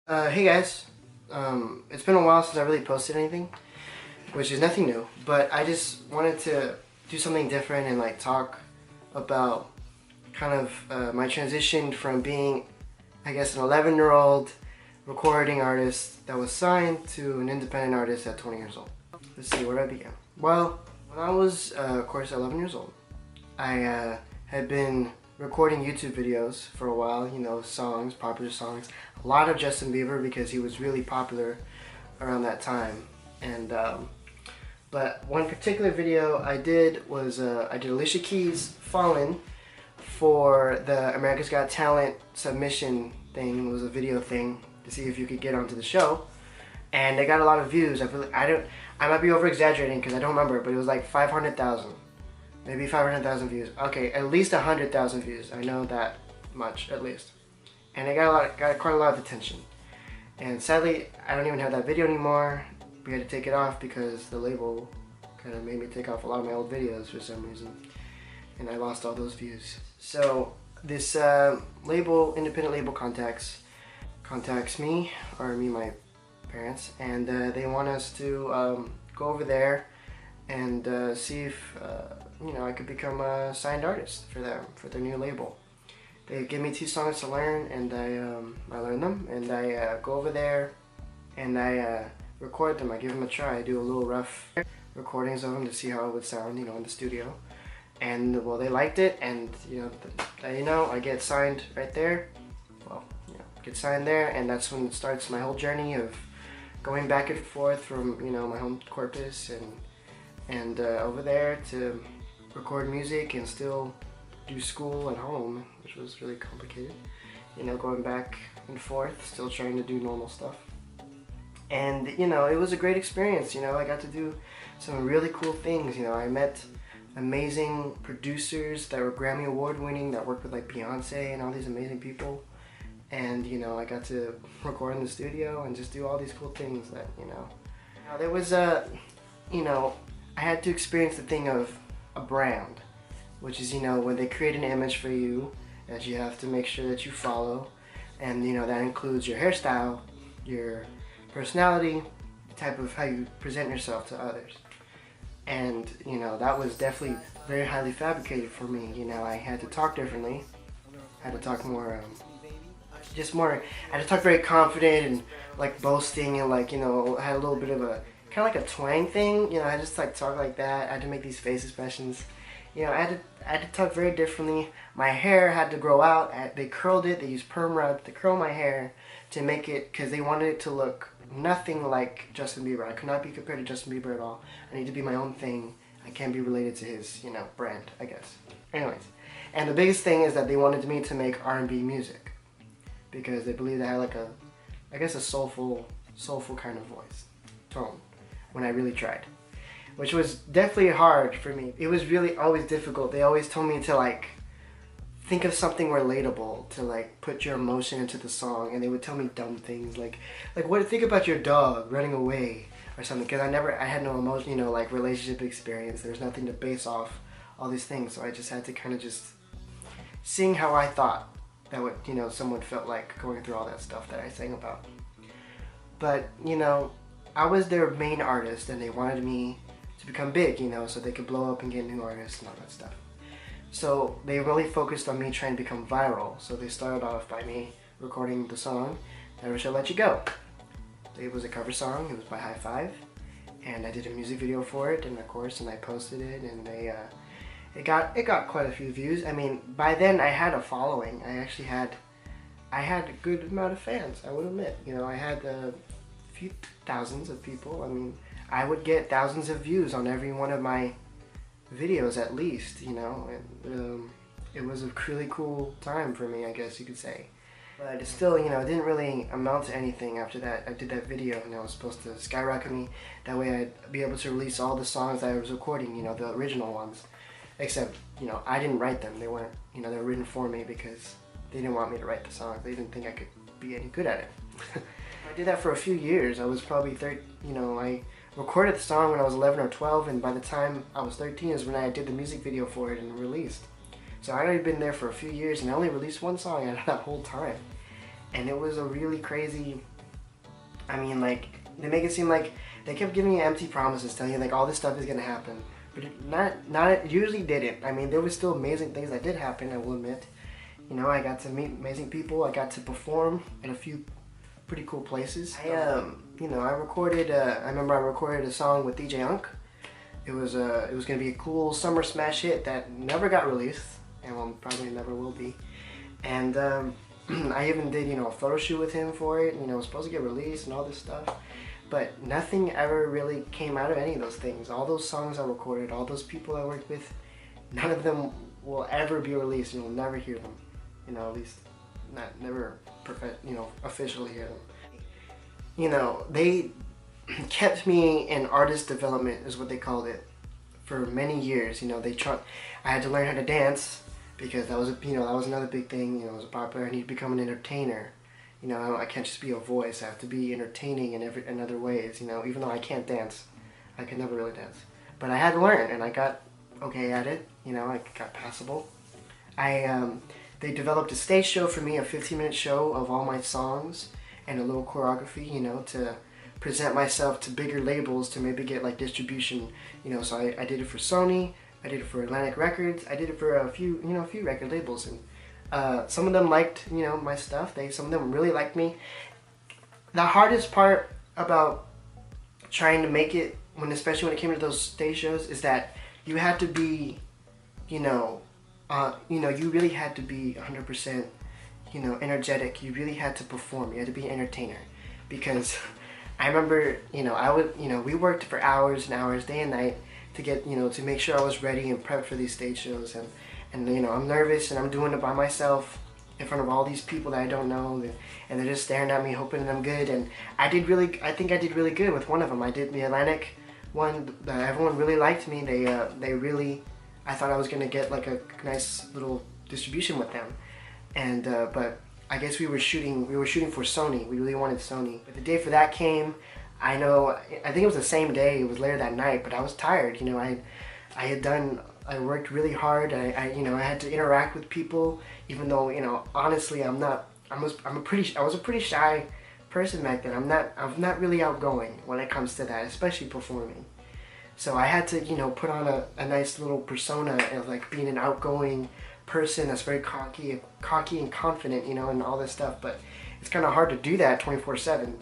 Hey guys, it's been a while since I really posted anything, which is nothing new, but I just wanted to do something different and like talk about kind of my transition from being, I guess, an 11-year-old recording artist that was signed to an independent artist at 20 years old. Let's see, where did I begin? Well, when I was, of course, 11 years old, I had been recording YouTube videos for a while, you know, songs, popular songs. A lot of Justin Bieber because he was really popular around that time. And but one particular video I did was I did Alicia Keys' Fallen for the America's Got Talent submission thing. It was a video thing to see if you could get onto the show. And they got a lot of views. I might be over exaggerating because I don't remember, but it was like 500,000. Maybe 500,000 views. Okay, at least 100,000 views. I know that much, at least. And it got quite a lot of attention. And sadly, I don't even have that video anymore. We had to take it off because the label kind of made me take off a lot of my old videos for some reason. And I lost all those views. So this independent label contacts me, or me, my parents, and they want us to go over there and see if you know, I could become a signed artist for them, for their new label. They give me 2 songs to learn, and I learn them, and I go over there and I record them. I give them a try. I do a little rough recordings of them to see how it would sound, you know, in the studio. And well, they liked it, and you know, I get signed right there. Well, you know, get signed there, and that's when it starts my whole journey of going back and forth from, you know, my home Corpus and over there to record music and still do school at home, which was really complicated. You know, going back and forth, still trying to do normal stuff. And, you know, it was a great experience. You know, I got to do some really cool things. You know, I met amazing producers that were Grammy Award winning, that worked with like Beyonce and all these amazing people. And, you know, I got to record in the studio and just do all these cool things that, you know. There was you know, I had to experience the thing of a brand, which is, you know, when they create an image for you that you have to make sure that you follow, and you know, that includes your hairstyle, your personality, the type of how you present yourself to others. And you know, that was definitely very highly fabricated for me. You know, I had to talk differently, I had to talk more I had to talk very confident and like boasting, and like, you know, I had a little bit of a kind of like a twang thing, you know. I just like talk like that. I had to make these face expressions, you know. I had to talk very differently. My hair had to grow out. They curled it. They used perm rod to curl my hair to make it, because they wanted it to look nothing like Justin Bieber. I could not be compared to Justin Bieber at all. I need to be my own thing. I can't be related to his, you know, brand, I guess. Anyways, and the biggest thing is that they wanted me to make R&B music because they believed I had like I guess a soulful kind of voice, tone, when I really tried, which was definitely hard for me. It was really always difficult. They always told me to like think of something relatable, to like put your emotion into the song, and they would tell me dumb things like what, think about your dog running away or something, because I had no emotion, you know, like relationship experience. There's nothing to base off all these things, so I just had to kind of just sing how I thought that would, you know, someone felt like going through all that stuff that I sang about. But you know, I was their main artist, and they wanted me to become big, you know, so they could blow up and get new artists and all that stuff. So they really focused on me trying to become viral. So they started off by me recording the song, Never Shall Let You Go. It was a cover song. It was by High Five, and I did a music video for it, and of course, and I posted it, and it got quite a few views. I mean, by then I had a following. I had a good amount of fans, I would admit. You know, I had a few thousands of people. I mean, I would get thousands of views on every one of my videos at least, you know. And it was a really cool time for me, I guess you could say. But it still, you know, it didn't really amount to anything after that. I did that video, and it was supposed to skyrocket me. That way I'd be able to release all the songs that I was recording, you know, the original ones. Except, you know, I didn't write them. They weren't, you know, they were written for me because they didn't want me to write the songs. They didn't think I could be any good at it. I did that for a few years. I was probably you know, I recorded the song when I was 11 or 12, and by the time I was 13 is when I did the music video for it and released. So I already been there for a few years, and I only released one song out of that whole time. And it was a really crazy I mean, like, they make it seem like they kept giving you empty promises, telling you like all this stuff is gonna happen, but it usually didn't. I mean, there was still amazing things that did happen, I will admit. You know, I got to meet amazing people. I got to perform in a few pretty cool places. You know, I recorded. I remember I recorded a song with DJ Unk. It was gonna be a cool summer smash hit that never got released, and well, probably never will be. And I even did, you know, a photo shoot with him for it. You know, it was supposed to get released and all this stuff, but nothing ever really came out of any of those things. All those songs I recorded, all those people I worked with, none of them will ever be released. You'll never hear them. You know, at least never officially hear them. You know, they kept me in artist development, is what they called it, for many years. You know, I had to learn how to dance, because that was another big thing. You know, as a pop player, I need to become an entertainer. You know, I can't just be a voice. I have to be entertaining in other ways. You know, even though I can't dance, I could never really dance, but I had to learn, and I got okay at it. You know, I got passable. They developed a stage show for me, a 15-minute show of all my songs and a little choreography, you know, to present myself to bigger labels to maybe get like distribution, you know. So I did it for Sony, I did it for Atlantic Records, I did it for a few record labels, and some of them liked, you know, my stuff. Some of them really liked me. The hardest part about trying to make it, especially when it came to those stage shows, is that you had to be, you really had to be 100%, you know, energetic. You really had to perform. You had to be an entertainer, because I remember, you know, we worked for hours and hours, day and night, to get, you know, to make sure I was ready and prepped for these stage shows, and you know, I'm nervous and I'm doing it by myself in front of all these people that I don't know, and they're just staring at me hoping that I'm good. And I think I did really good with one of them. I did the Atlantic one. Everyone really liked me. They really, I thought I was gonna get like a nice little distribution with them, and but I guess we were shooting for Sony. We really wanted Sony. But the day for that came. I think it was the same day. It was later that night, but I was tired. You know, I worked really hard. I had to interact with people, even though, you know, honestly, I was a pretty shy person back then. I'm not really outgoing when it comes to that, especially performing. So I had to, you know, put on a nice little persona of like being an outgoing person that's very cocky and confident, you know, and all this stuff. But it's kind of hard to do that 24/7.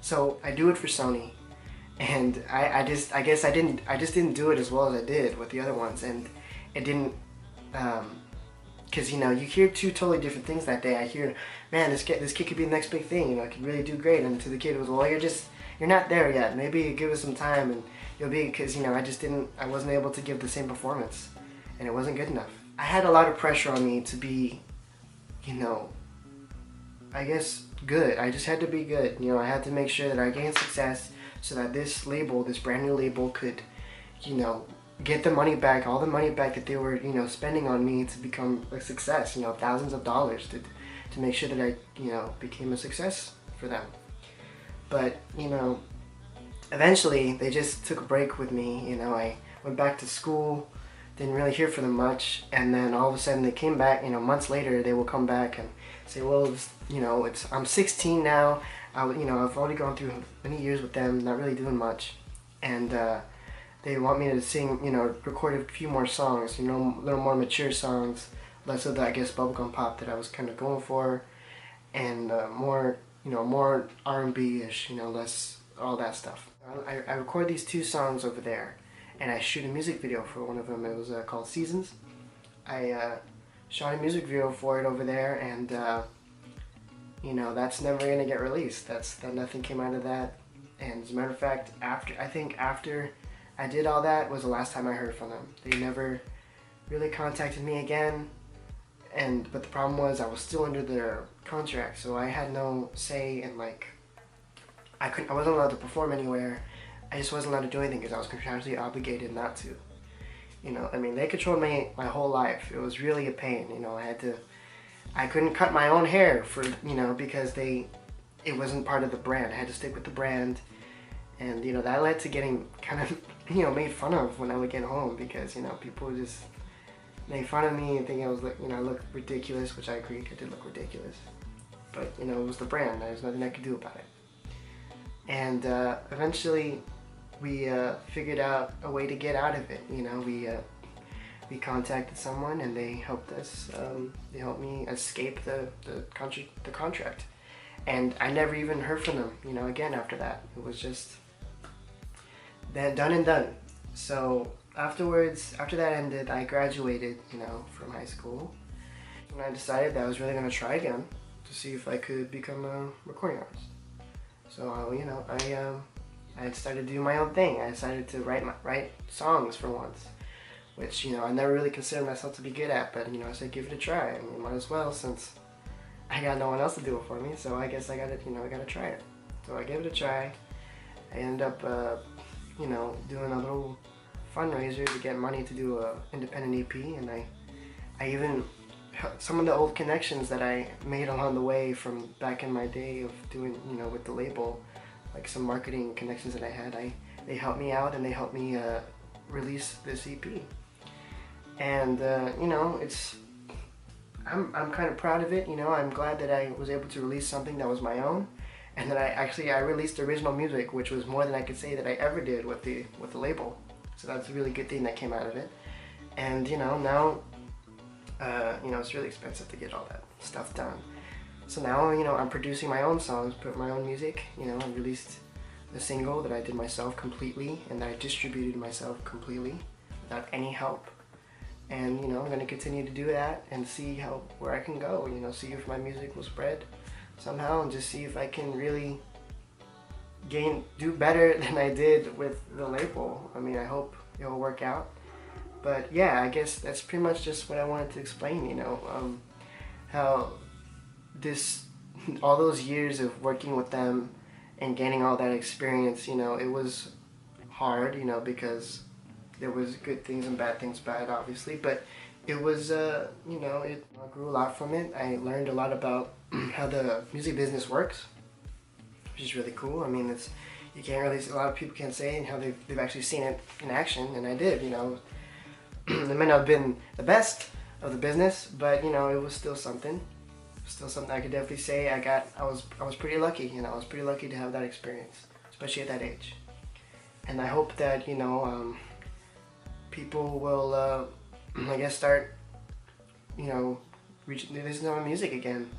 So I do it for Sony, and I just didn't do it as well as I did with the other ones, and it didn't, because, you know, you hear two totally different things that day. I hear, man, this kid could be the next big thing, you know, could really do great, and to the kid it was, well, you're not there yet. Maybe give us some time and you'll be, because, you know, I wasn't able to give the same performance, and it wasn't good enough. I had a lot of pressure on me to be, you know, I guess good. I just had to be good. You know, I had to make sure that I gained success so that this brand new label could, you know, get the money back, all the money back that they were, you know, spending on me to become a success, you know, thousands of dollars to make sure that I, you know, became a success for them. But, you know, eventually they just took a break with me. You know, I went back to school, didn't really hear from them much, and then all of a sudden they came back, you know, months later they will come back and say, well, you know, I'm 16 now, you know, I've already gone through many years with them, not really doing much, and they want me to sing, you know, record a few more songs, you know, a little more mature songs, less of the, I guess, bubblegum pop that I was kind of going for, and more, you know, more R&B-ish, you know, less all that stuff. I record these two songs over there, and I shoot a music video for one of them. It was called Seasons. I shot a music video for it over there, and you know, that's never gonna get released. Nothing came out of that. And as a matter of fact, after I did all that was the last time I heard from them. They never really contacted me again. But the problem was I was still under their contract, so I had no say in, like, I wasn't allowed to perform anywhere. I just wasn't allowed to do anything because I was contractually obligated not to. You know, I mean, they controlled my whole life. It was really a pain. You know, I couldn't cut my own hair for, you know, because it wasn't part of the brand. I had to stick with the brand, and, you know, that led to getting kind of, you know, made fun of when I would get home, because, you know, people just made fun of me and think I was, like, you know, I looked ridiculous, which I agreed, I did look ridiculous. But, you know, it was the brand. There's nothing I could do about it. And eventually we figured out a way to get out of it. You know, we contacted someone and they helped us. They helped me escape the contract. And I never even heard from them, you know, again after that. It was just then done and done. So afterwards, after that ended, I graduated, you know, from high school. And I decided that I was really going to try again to see if I could become a recording artist. So, you know, I started doing my own thing. I decided to write songs for once, which, you know, I never really considered myself to be good at, but, you know, I said give it a try. I mean, might as well, since I got no one else to do it for me, so I guess I gotta, you know, I gotta try it. So I gave it a try. I ended up, you know, doing a little fundraiser to get money to do a independent EP, and I even, some of the old connections that I made along the way from back in my day of doing, you know, with the label, like some marketing connections that I had, they helped me out and they helped me release this EP. And, you know, I'm kind of proud of it, you know. I'm glad that I was able to release something that was my own, and that I released original music, which was more than I could say that I ever did with the label. So that's a really good thing that came out of it. And, you know, now, you know, it's really expensive to get all that stuff done. So now, you know, I'm producing my own songs, put my own music, you know. I released the single that I did myself completely, and that I distributed myself completely without any help. And, you know, I'm going to continue to do that and see where I can go, you know, see if my music will spread somehow, and just see if I can really do better than I did with the label. I mean, I hope it will work out. But yeah, I guess that's pretty much just what I wanted to explain, you know, how all those years of working with them and gaining all that experience, you know, it was hard, you know, because there was good things and bad things about it, obviously, but it was, you know, I grew a lot from it. I learned a lot about how the music business works, which is really cool. I mean, you can't really, a lot of people can't say how they've actually seen it in action, and I did, you know. It may not have been the best of the business, but, you know, it was still something. Still something I could definitely say I was pretty lucky, you know. I was pretty lucky to have that experience, especially at that age. And I hope that, you know, people will, I guess, start, you know, listening to my music again.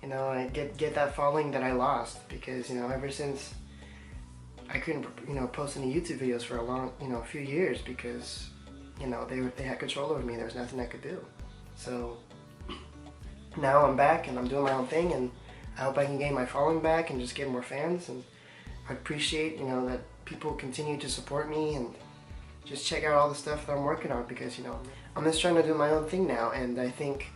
You know, I get that following that I lost, because, you know, ever since I couldn't, you know, post any YouTube videos for a few years, because, you know, they had control over me. There was nothing I could do. So now I'm back and I'm doing my own thing, and I hope I can gain my following back and just get more fans. And I appreciate, you know, that people continue to support me and just check out all the stuff that I'm working on, because, you know, I'm just trying to do my own thing now. And I think,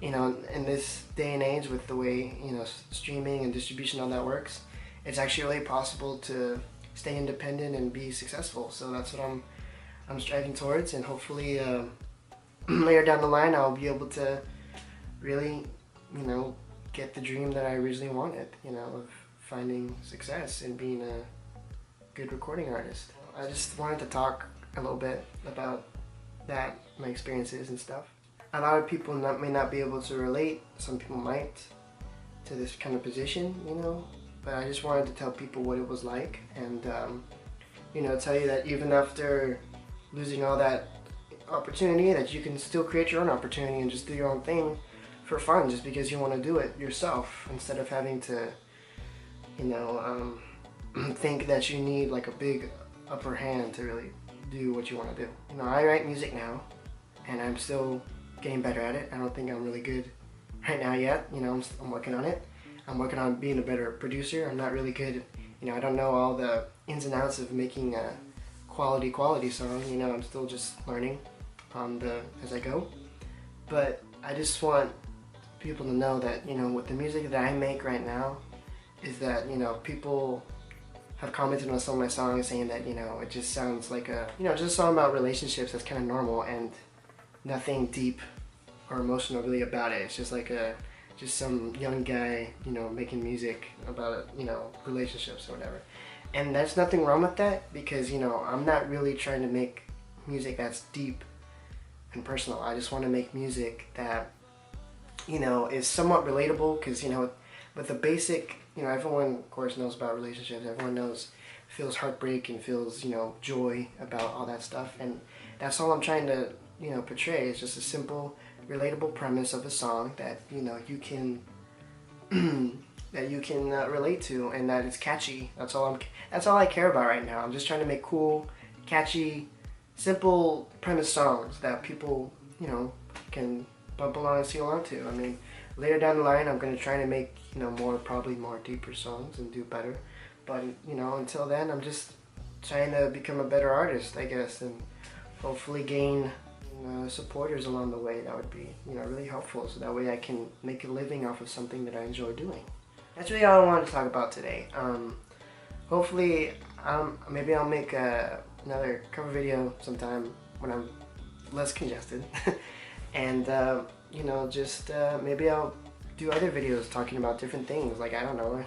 you know, in this day and age with the way, you know, streaming and distribution, all that works, it's actually really possible to stay independent and be successful. So that's what I'm striving towards, and hopefully later down the line I'll be able to really, you know, get the dream that I originally wanted, you know, of finding success and being a good recording artist. I just wanted to talk a little bit about that, my experiences and stuff. A lot of people may not be able to relate, some people might, to this kind of position, you know, but I just wanted to tell people what it was like, and, you know, tell you that even after losing all that opportunity, that you can still create your own opportunity and just do your own thing for fun, just because you want to do it yourself, instead of having to, you know, think that you need like a big upper hand to really do what you want to do. You know, I write music now, and I'm still getting better at it. I don't think I'm really good right now yet. You know, I'm working on it. I'm working on being a better producer. I'm not really good. You know, I don't know all the ins and outs of making a quality song. You know, I'm still just learning as I go. But I just want people to know that, you know, with the music that I make right now, is that, you know, people have commented on some of my songs saying that, you know, it just sounds like just a song about relationships that's kind of normal and nothing deep or emotional really about it. It's just like just some young guy, you know, making music about, you know, relationships or whatever. And there's nothing wrong with that, because, you know, I'm not really trying to make music that's deep and personal. I just want to make music that, you know, is somewhat relatable, because, you know, with the basic you know, everyone of course knows about relationships. Everyone feels heartbreak and feels, you know, joy about all that stuff, and that's all I'm trying to, you know, portray. It's just a simple, relatable premise of a song that, you know, you can that you can relate to, and that it's catchy. That's all I care about right now. I'm just trying to make cool, catchy, simple premise songs that people, you know, can bump along and sing along to. I mean, later down the line, I'm gonna try to make, you know, probably more deeper songs and do better. But, you know, until then, I'm just trying to become a better artist, I guess, and hopefully gain supporters along the way. That would be, you know, really helpful. So that way I can make a living off of something that I enjoy doing. That's really all I wanted to talk about today. Hopefully, maybe I'll make another cover video sometime when I'm less congested. And, you know, just maybe I'll do other videos talking about different things. Like, I don't know.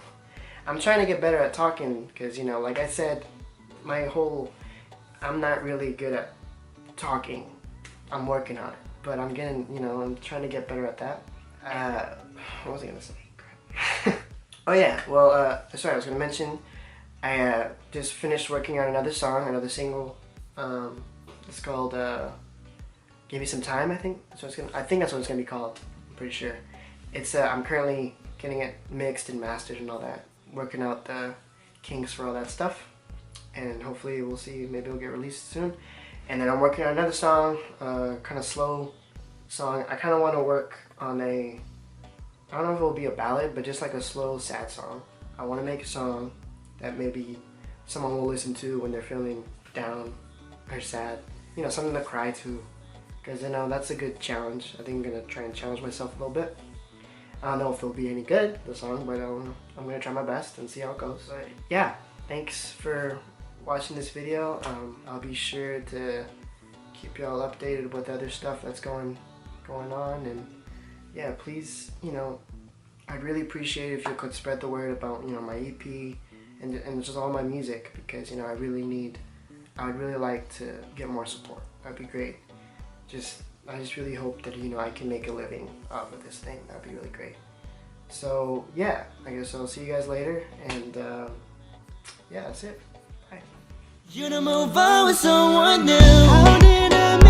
I'm trying to get better at talking because, you know, like I said, I'm not really good at talking. I'm working on it. But I'm getting, you know, I'm trying to get better at that. What was I going to say? Oh yeah, well, sorry, I was going to mention, I just finished working on another song, another single. It's called Give Me Some Time, I think. I think that's what it's going to be called. I'm pretty sure. It's I'm currently getting it mixed and mastered and all that. Working out the kinks for all that stuff. And hopefully we'll see, maybe it'll get released soon. And then I'm working on another song, kind of slow song. I kind of want to work on I don't know if it will be a ballad, but just like a slow, sad song. I want to make a song that maybe someone will listen to when they're feeling down or sad. You know, something to cry to. Because, you know, that's a good challenge. I think I'm going to try and challenge myself a little bit. I don't know if it'll be any good, the song, but I'm going to try my best and see how it goes. But yeah, thanks for watching this video. I'll be sure to keep y'all updated with other stuff that's going on, and yeah, please, you know, I'd really appreciate it if you could spread the word about, you know, my EP and just all my music, because, you know, I would really like to get more support. That'd be great. I just really hope that, you know, I can make a living off of this thing. That'd be really great. So yeah, I guess I'll see you guys later, and yeah, that's it. Bye. You to move on with someone new. How did I